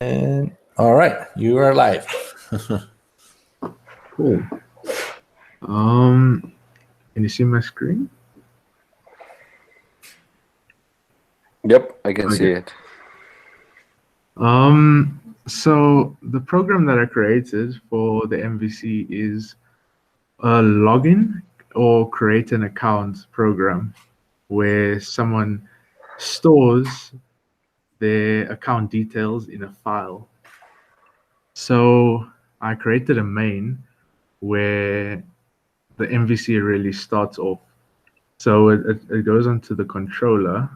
And all right, you are live. Cool. Can you see my screen? Yep, I can see it. So the program that I created for the MVC is a login or create an account program where someone stores their account details in a file. So I created a main where the MVC really starts off. So it goes onto the controller.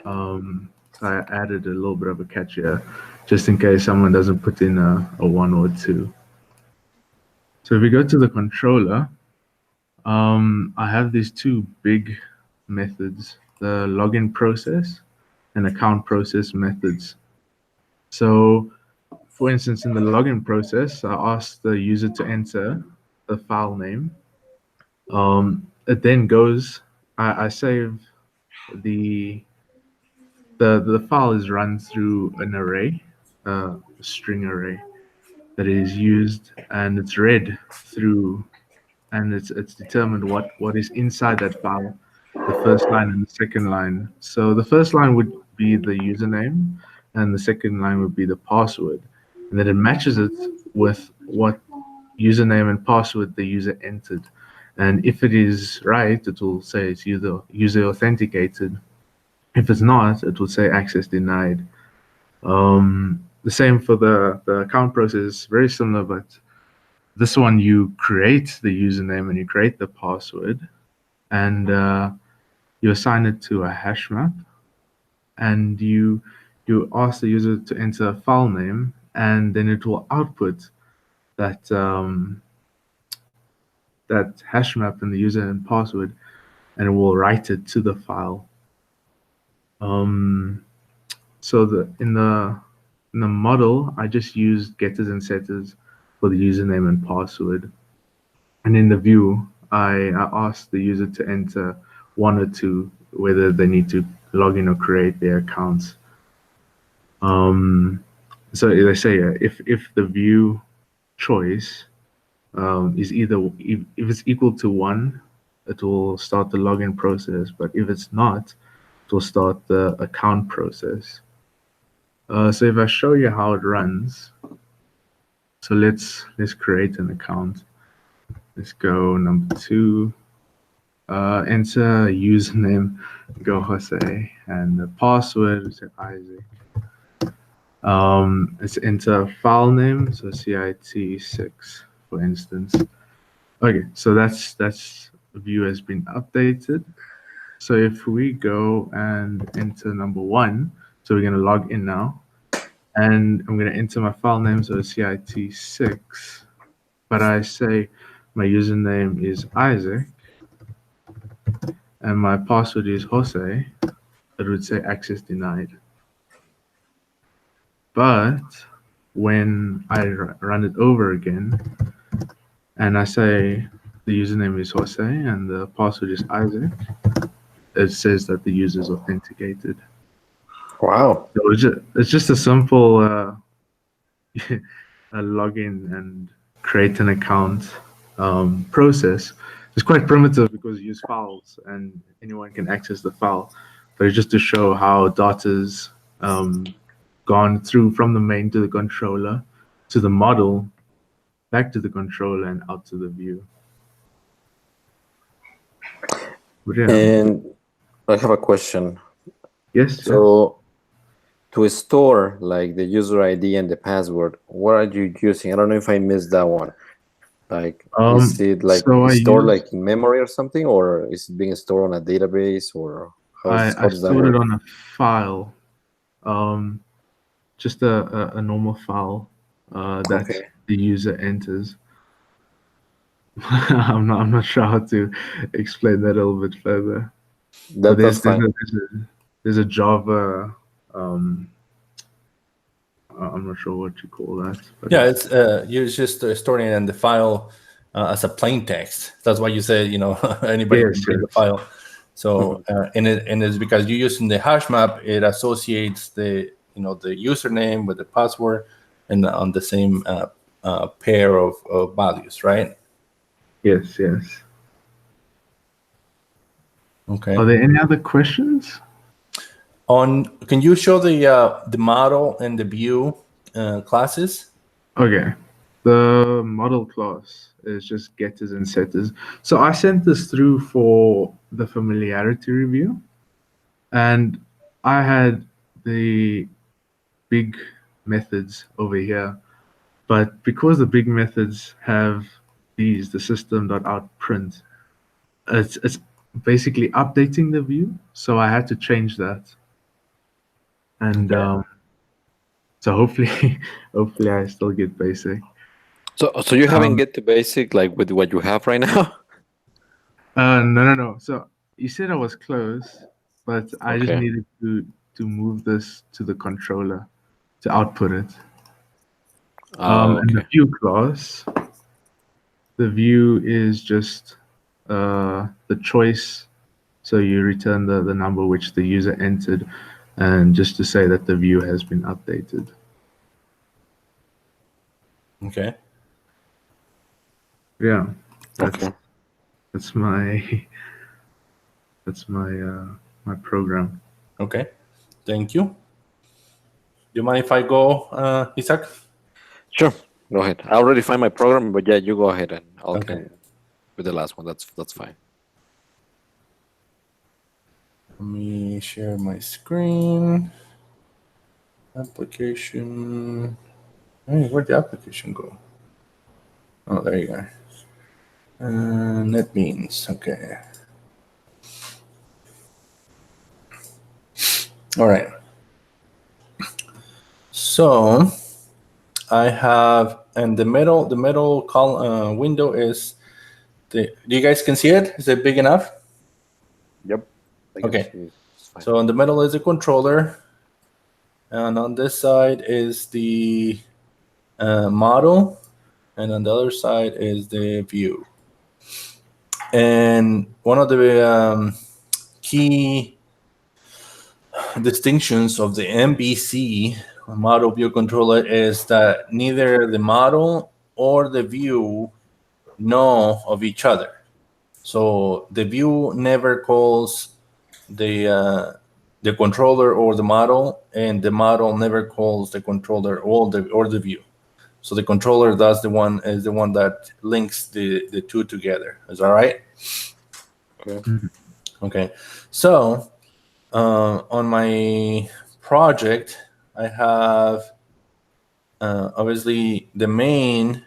So I added a little bit of a catch here, just in case someone doesn't put in a 1 or 2. So if we go to the controller, I have these two big methods, the login process and account process methods. So for instance, in the login process, I ask the user to enter the file name. It then goes, I save the file is run through an array, a string array that is used, and it's read through, and it's determined what is inside that file, the first line and the second line. So the first line would be the username, and the second line would be the password, and then it matches it with what username and password the user entered. And if it is right, it will say it's user authenticated. If it's not, it will say access denied. The same for the account process, very similar, but this one you create the username and you create the password, and you assign it to a hash map, and you ask the user to enter a file name, and then it will output that that hash map and the user and password, and it will write it to the file. So in the model, I just used getters and setters for the username and password. And in the view, I asked the user to enter 1 or 2, whether they need to log in or create their accounts. So they say if the view choice is either, if it's equal to 1, it will start the login process. But if it's not, it will start the account process. So if I show you how it runs, so let's create an account. Let's go number 2, enter username, go Jose, and the password, say Isaac. Let's enter file name, so CIT6, for instance. Okay, so that's view has been updated. So if we go and enter number 1, so we're going to log in now, and I'm going to enter my file name, so CIT6, but I say my username is Isaac, and my password is Jose, it would say access denied. But when I run it over again, and I say the username is Jose and the password is Isaac, it says that the user is authenticated. Wow. So it's just a simple a login and create an account process. It's quite primitive because you use files and anyone can access the file, but it's just to show how data's gone through from the main to the controller, to the model, back to the controller, and out to the view. Yeah. And I have a question. Yes. So to store like the user ID and the password, what are you using? I don't know if I missed that one. Like, is it like stored like in memory or something, or is it being stored on a database, or I stored it on a file, just a normal file that the user enters. I'm not sure how to explain that a little bit further. That's fine. There's a Java. I'm not sure what you call that. But yeah, it's you're just storing it in the file as a plain text. That's why you said anybody can create the file. So and it's because you're using the hash map, it associates the the username with the password and on the same pair of values, right? Yes. Okay. Are there any other questions? Can you show the model and the view classes? Okay. The model class is just getters and setters. So I sent this through for the familiarity review, and I had the big methods over here, but because the big methods have the system.out_print, it's basically updating the view. So I had to change that, and Okay. so hopefully I still get basic. So you haven't get to basic like with what you have right now? No. So you said I was close, but I just Okay. needed to move this to the controller to output it. Oh, And the okay. view class, the view is just the choice. So you return the number which the user entered, and just to say that the view has been updated. Okay. Yeah. Okay. That's my my program. Okay. Thank you. Do you mind if I go, Isaac? Sure. Go ahead. I already find my program, but yeah, you go ahead and I'll Okay. can with the last one. That's fine. Let me share my screen. Application. Hey, where'd the application go? Oh, there you go. NetBeans. Okay. All right. So I have, and the middle column window is do you guys can see it? Is it big enough? Yep. Okay. So in the middle is the controller, and on this side is the model, and on the other side is the view. And one of the key distinctions of the MVC model view controller is that neither the model or the view know of each other. So the view never calls the controller or the model, and the model never calls the controller or the view. So the controller is the one that links the two together. Is that right? Okay. Okay. So on my project, I have obviously the main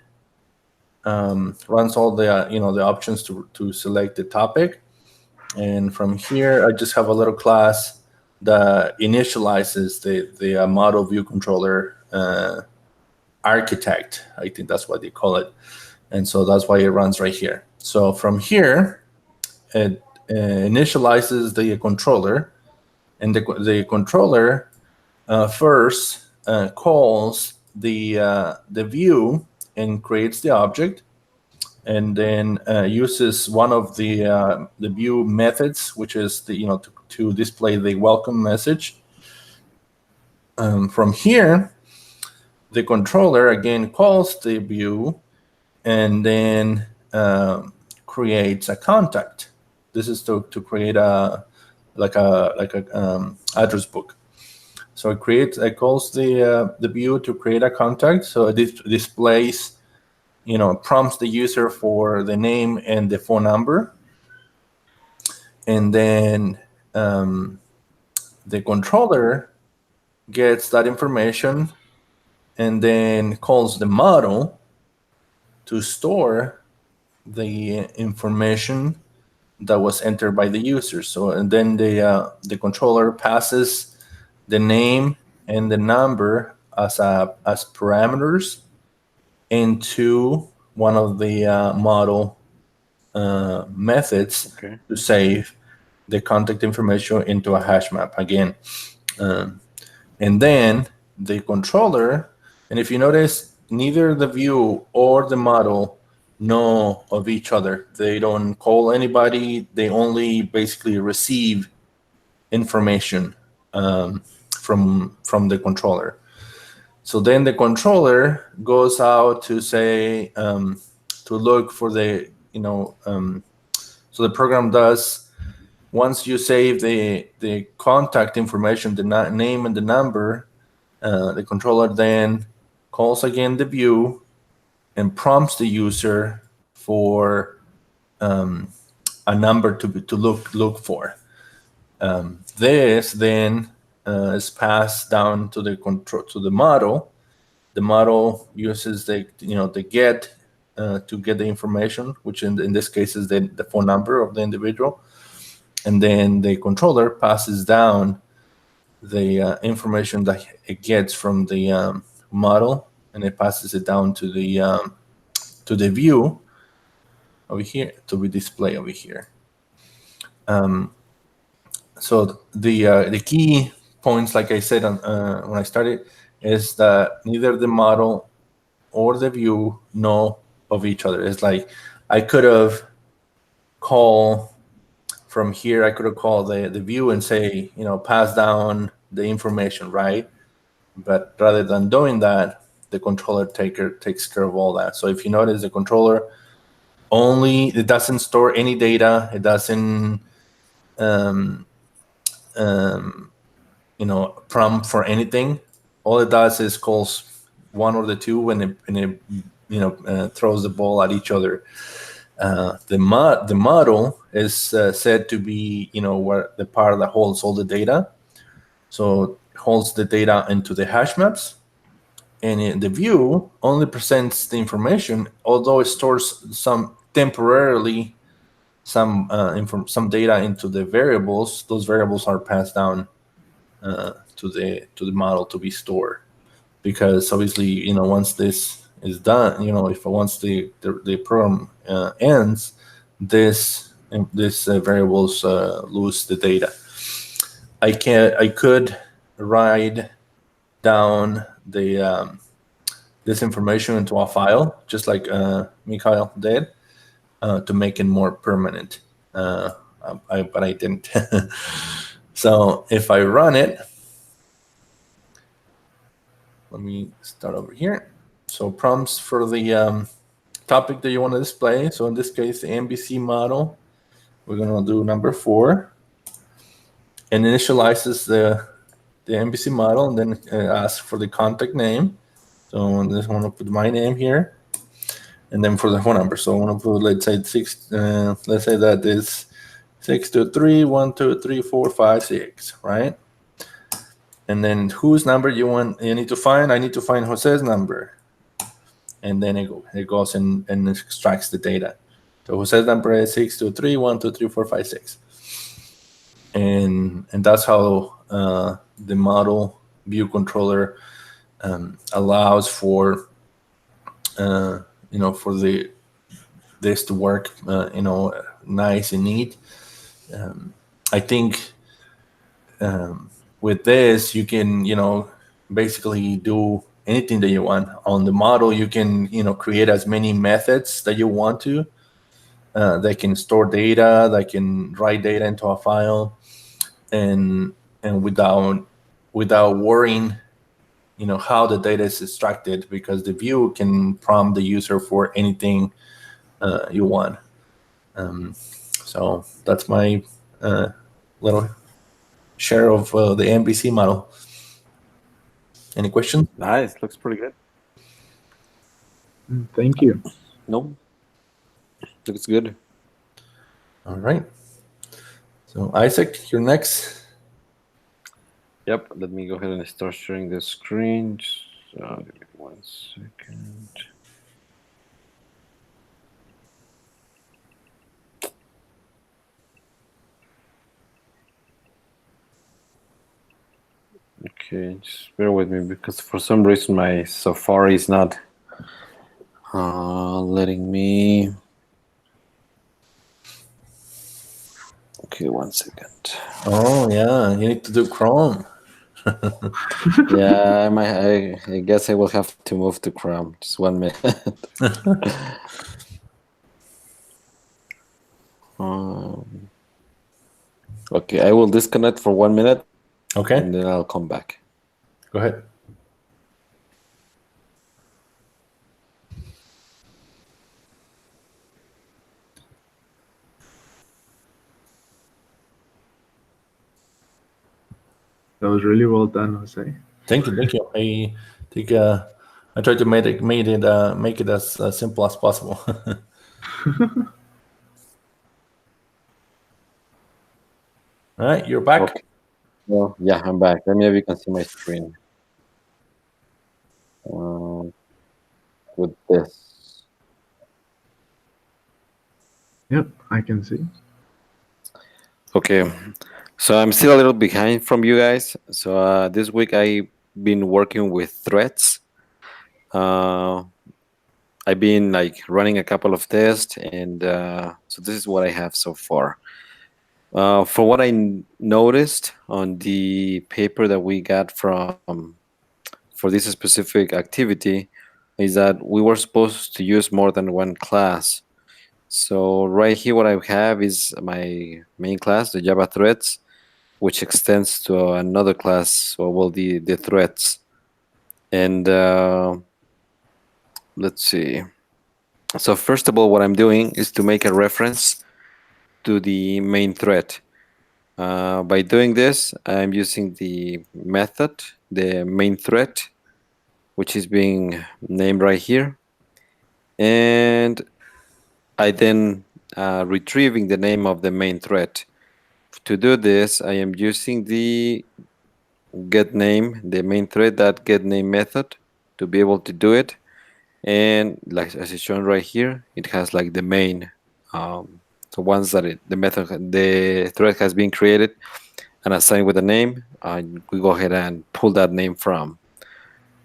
runs all the the options to select the topic, and from here I just have a little class that initializes the model view controller architect. I think that's what they call it, and so that's why it runs right here. So from here, it initializes the controller, and the controller first calls the view and creates the object, and then uses one of the view methods, which is to display the welcome message. From here, the controller again calls the view and then creates a contact. This is to create a address book. So it calls the view to create a contact. So it displays, prompts the user for the name and the phone number, and then the controller gets that information and then calls the model to store the information that was entered by the user. So, and then the controller passes the name and the number as parameters into one of the model methods to save the contact information into a hash map again. And then the controller, and if you notice, neither the view or the model know of each other. They don't call anybody. They only basically receive information from the controller. So then the controller goes out to say to look for the so the program does, once you save the contact information, the name and the number, the controller then calls again the view and prompts the user for a number to look for. This then is passed down to the model. The model uses the get to get the information, which in this case is the phone number of the individual, and then the controller passes down the information that it gets from the model, and it passes it down to the view over here, to be displayed over here. So the key points, like I said when I started, is that neither the model or the view know of each other. It's like I could have called from here, I could have called the view and say, pass down the information, right? But rather than doing that, the controller takes care of all that. So if you notice, the controller it doesn't store any data. It doesn't prompt for anything. All it does is calls one or the two, and it throws the ball at each other. The model is said to be where the part that holds all the data. So it holds the data into the hash maps, and the view only presents the information, although it stores some temporarily some data into the variables. Those variables are passed down to the model to be stored, because obviously once this is done, if once the program ends, this variables lose the data. I could write down this information into a file, just like Mikhail did, to make it more permanent. But I didn't. So if I run it, let me start over here. So prompts for the topic that you want to display. So in this case, the MVC model, we're going to do number 4, and initializes the MVC model, and then asks for the contact name. So I want to put my name here, and then for the phone number. So I want to put, let's say let's say that is 623-123-456, right? And then whose number you need to find? I need to find Jose's number, and then it goes and extracts the data. So Jose's number is 623-123-456, and that's how the model view controller allows for for this to work nice and neat. I think with this you can basically do anything that you want. On the model, you can create as many methods that you want to. They can store data, they can write data into a file, and without worrying how the data is extracted, because the view can prompt the user for anything you want. So that's my little share of the MVC model. Any questions? Nice, looks pretty good. Thank you. No, looks good. All right. So Isaac, you're next. Yep, let me go ahead and start sharing the screen. Give me 1 second. Okay, just bear with me, because for some reason my Safari is not letting me. Okay, 1 second. Oh yeah, you need to do Chrome. Yeah, I guess I will have to move to Chrome. Just 1 minute. Okay, I will disconnect for 1 minute, Okay. And then I'll come back. Go ahead. That was really well done, Jose. Thank you. I think I tried to make it as simple as possible. All right, you're back. Okay. Well, yeah, I'm back. Let me know if you can see my screen. With this. Yep, I can see. Okay, so I'm still a little behind from you guys. So this week I've been working with threads. I've been like running a couple of tests, and so this is what I have so far. From what I noticed on the paper that we got for this specific activity, is that we were supposed to use more than one class. So right here, what I have is my main class, the Java threads, which extends to another class, so well, the threads. And let's see. So first of all, what I'm doing is to make a reference to the main thread. By doing this, I'm using the method, the main thread, which is being named right here. And I then retrieving the name of the main thread. To do this, I am using the getName, the main thread, that getName method, to be able to do it. And like as it's shown right here, it has like the main. So once that the thread has been created and assigned with a name, we go ahead and pull that name from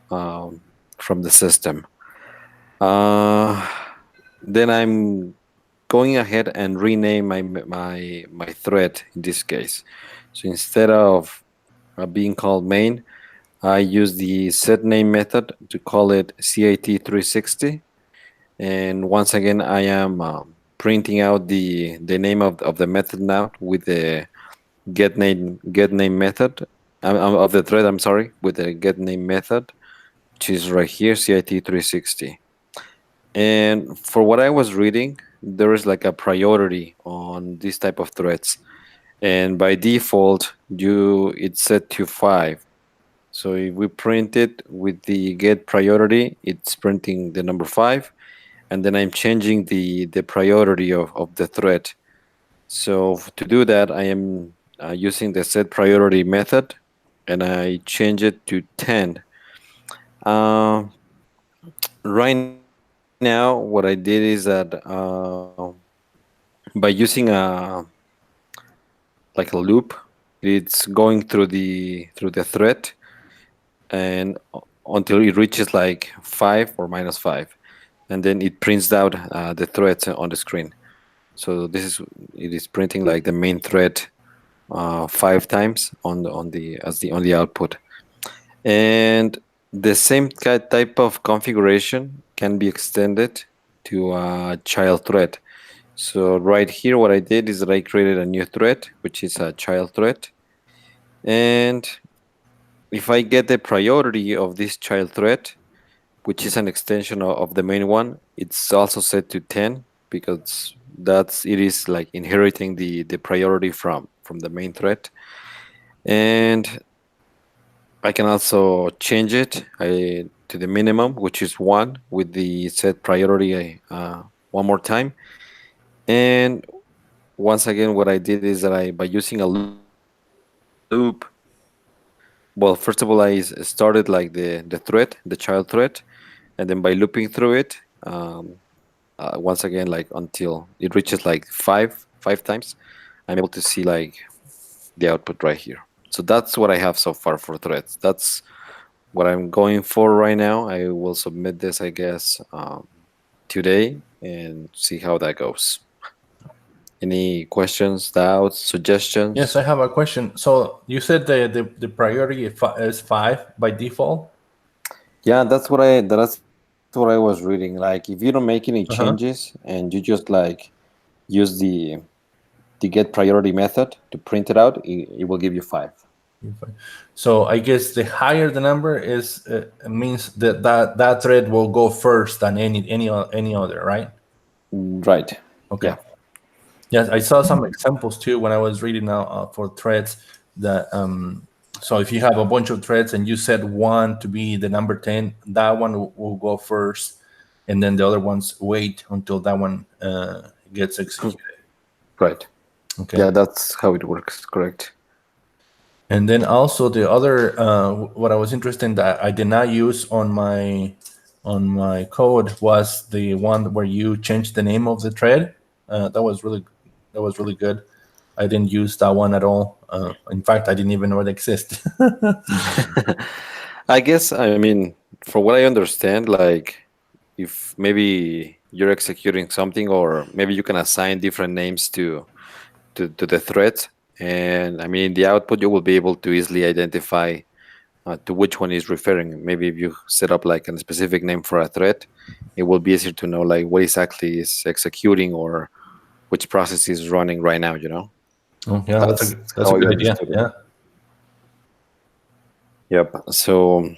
the system. Then I'm going ahead and rename my thread in this case. So instead of being called main, I use the setName method to call it CIT360. And once again, I am printing out the name of the method now with the getName method of the thread. I'm sorry, with the getName method, which is right here, CIT360. And for what I was reading, there is like a priority on this type of threads, and by default, it's set to 5. So if we print it with the get priority, it's printing the number 5, and then I'm changing the priority of the thread. So to do that, I am using the set priority method, and I change it to 10. Right now, what I did is that by using a loop, it's going through the thread, and until it reaches like 5 or -5, and then it prints out the threads on the screen. So it is printing like the main thread 5 times on the output. And the same type of configuration can be extended to a child thread. So right here, what I did is that I created a new thread, which is a child thread. And if I get the priority of this child thread, which is an extension of the main one, it's also set to 10, because it is like inheriting the priority from the main thread. And I can also change it to the minimum, which is 1, with the set priority one more time. And once again, what I did is that by using a loop, well, first of all, I started like the thread, the child thread, and then by looping through it, once again, like until it reaches like 5 times, I'm able to see like the output right here. So that's what I have so far for threads. That's what I'm going for right now. I will submit this, I guess, today and see how that goes. Any questions, doubts, suggestions? Yes, I have a question. So you said the priority is 5 by default? Yeah, that's what I was reading. Like if you don't make any changes and you just like use the get priority method to print it out, it will give you 5. So I guess the higher the number is, means that thread will go first than any other, right? Right. Okay. Yeah. Yes, I saw some examples too when I was reading for threads that so if you have a bunch of threads and you set one to be the number 10, that one will go first, and then the other ones wait until that one gets executed. Right. Okay. Yeah, that's how it works. Correct. And then also the other what I was interested in that I did not use on my code was the one where you change the name of the thread. That was really good. I didn't use that one at all. In fact, I didn't even know it existed. I guess, I mean, from what I understand, like if maybe you're executing something, or maybe you can assign different names to the thread, and I mean, in the output, you will be able to easily identify to which one is referring. Maybe if you set up like a specific name for a thread, it will be easier to know like what exactly is executing or which process is running right now, you know? Oh, yeah, that's a how I good idea. understood it. Yeah. Yep. So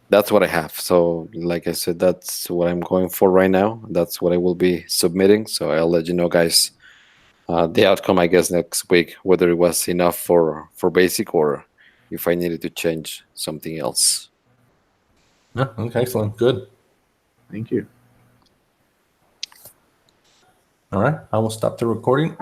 that's what I have. So like I said, that's what I'm going for right now. That's what I will be submitting. So I'll let you know, guys, the outcome, I guess, next week, whether it was enough for basic or if I needed to change something else. Yeah. Okay. Excellent. Good. Thank you. All right. I will stop the recording.